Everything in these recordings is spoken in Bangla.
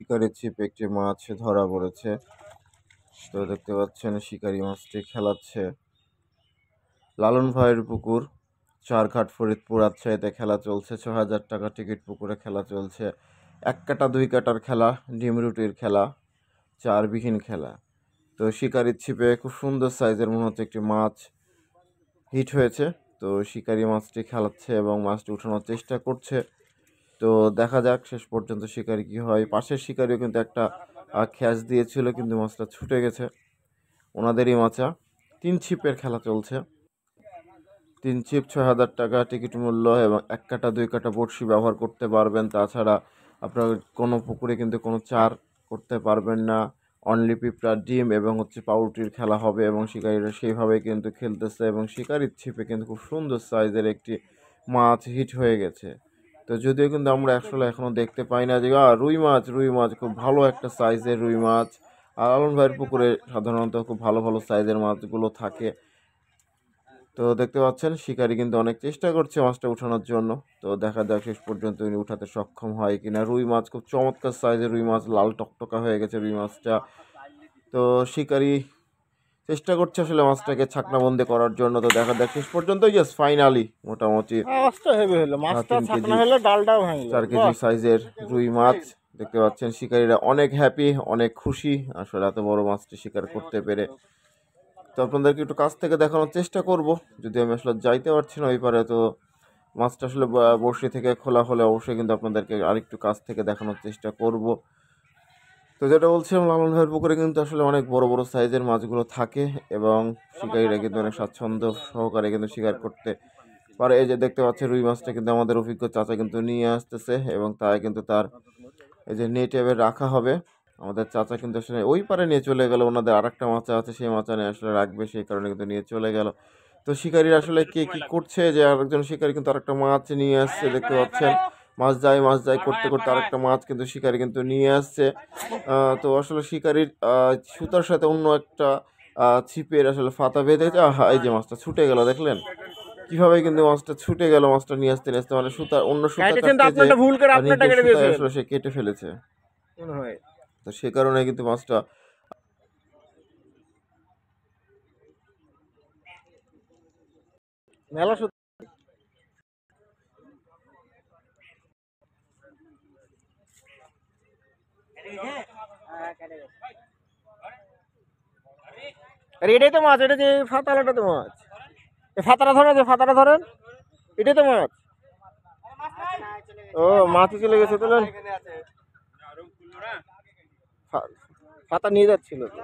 শিকারির ছিপে একটি মাছ ধরা পড়েছে। তো দেখতে পাচ্ছেন শিকারি মাছটি খেলাচ্ছে। লালন ভাইয়ের পুকুর, চারঘাট, ফরিদপুর, রাজশাহীতে খেলা চলছে। ৬,০০০ টাকা টিকিট পুকুরে খেলা চলছে। 1 কাটা 2 কাটার খেলা, ডিম রুটির খেলা, চারবিহীন খেলা। তো শিকারির ছিপে খুব সুন্দর সাইজের মনে হচ্ছে একটি মাছ হিট হয়েছে। তো শিকারি মাছটি খেলাচ্ছে এবং মাছটি উঠানোর চেষ্টা করছে। তো দেখা যাক শেষ পর্যন্ত শিকারি কি হয়। পাশের শিকারিও কিন্তু একটা খ্যাচ দিয়েছিল, কিন্তু মাছটা ছুটে গেছে। ওনাদেরই মাছা। 3 ছিপের খেলা চলছে। 3 ছিপ ৬,০০০ টাকা টিকিট মূল্য এবং 1 কাটা 2 কাটা বড়শি ব্যবহার করতে পারবেন। তাছাড়া আপনার কোনো পুকুরে কিন্তু কোনো চার করতে পারবেন না। অনলি পিঁপড়া, ডিম এবং পাউরুটির খেলা হবে এবং শিকারীরা সেইভাবে কিন্তু খেলতেছে এবং শিকারির ছিপে কিন্তু খুব সুন্দর সাইজের একটি মাছ হিট হয়ে গেছে। তো যদিও কিন্তু আমরা আসলে এখনও দেখতে পাই না যে রুই মাছ খুব ভালো একটা সাইজের রুই মাছ। আর লালন ভাইয়ের পুকুরে সাধারণত খুব ভালো ভালো সাইজের মাছগুলো থাকে। তো দেখতে পাচ্ছেন শিকারি কিন্তু অনেক চেষ্টা করছে মাছটা উঠানোর জন্য। তো দেখা যাক শেষ পর্যন্ত উনি উঠাতে সক্ষম হয় কিনা। রুই মাছ খুব চমৎকার সাইজের রুই মাছ, লাল টকটকা হয়ে গেছে রুই মাছটা। তো শিকারি চেষ্টা করছে আসলে মাছটাকে ছাকনাবন্দি করার জন্য। তো দেখা যাক শেষ পর্যন্ত ইয়েস ফাইনালি মোটামুটি 3 কেজি 4 কেজি সাইজের রুই মাছ দেখতে পাচ্ছেন। শিকারীরা অনেক হ্যাপি, অনেক খুশি আসলে এত বড় মাছটি শিকার করতে পেরে। তো আপনাদেরকে একটু কাছ থেকে দেখানোর চেষ্টা করব, যদি আমি আসলে যাইতে পারছি না ওই পারে। তো মাছটা আসলে বড়শি থেকে খোলা হলে অবশ্যই কিন্তু আপনাদেরকে আরেকটু কাছ থেকে দেখানোর চেষ্টা করব। তো যেটা বলছিলাম, লালন ভাইয়ের পুকুরে কিন্তু আসলে অনেক বড় বড় সাইজের মাছগুলো থাকে এবং শিকারীরা কিন্তু অনেক স্বাচ্ছন্দ্য সহকারে কিন্তু শিকার করতে পারে। এই যে দেখতে পাচ্ছেন রুই মাছটা কিন্তু আমাদের অভিজ্ঞ চাচা কিন্তু নিয়ে আসতেছে এবং তাই কিন্তু তার এই যে নেট এবার রাখা হবে। আমাদের চাচা কিন্তু আসলে ওই পারে নিয়ে চলে গেল, ওনাদের আরেকটা মাচা আছে সেই মাচা নিয়ে আসলে রাখবে, সেই কারণে কিন্তু নিয়ে চলে গেল। তো শিকারীরা আসলে কে কি করছে, যে আরেকজন শিকারী কিন্তু আরেকটা মাছ নিয়ে আসছে দেখতে পাচ্ছেন। মাছ যায় করতে করতে আরেকটা মাছ কিন্তু শিকারী কিন্তু নিয়ে আসছে। তো আসলে শিকারীর সুতার সাথে অন্য একটা ছিপের আসলে ফাতা বেঁধে এই যে মাছটা ছুটে গেল, দেখলেন কিভাবে কিন্তু মাছটা ছুটে গেল। মাছটা নিয়ে আসতে মানে সুতা অন্য সুতা কাটতে যে নিজের সুতায় আসলে সে কেটে ফেলেছে। তো সে কারণে কিন্তু মাছটা মেলা এটাই তো মাছ, এটা যে ফাতালাটা তো মাছ। ফাতাটা ধরেন, যে ফাতাটা ধরেন, এটাই তো মাছ। ও মাছই চলে গেছে, তোলেন ফাতা নিয়ে যাচ্ছিল তো।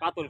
কাতল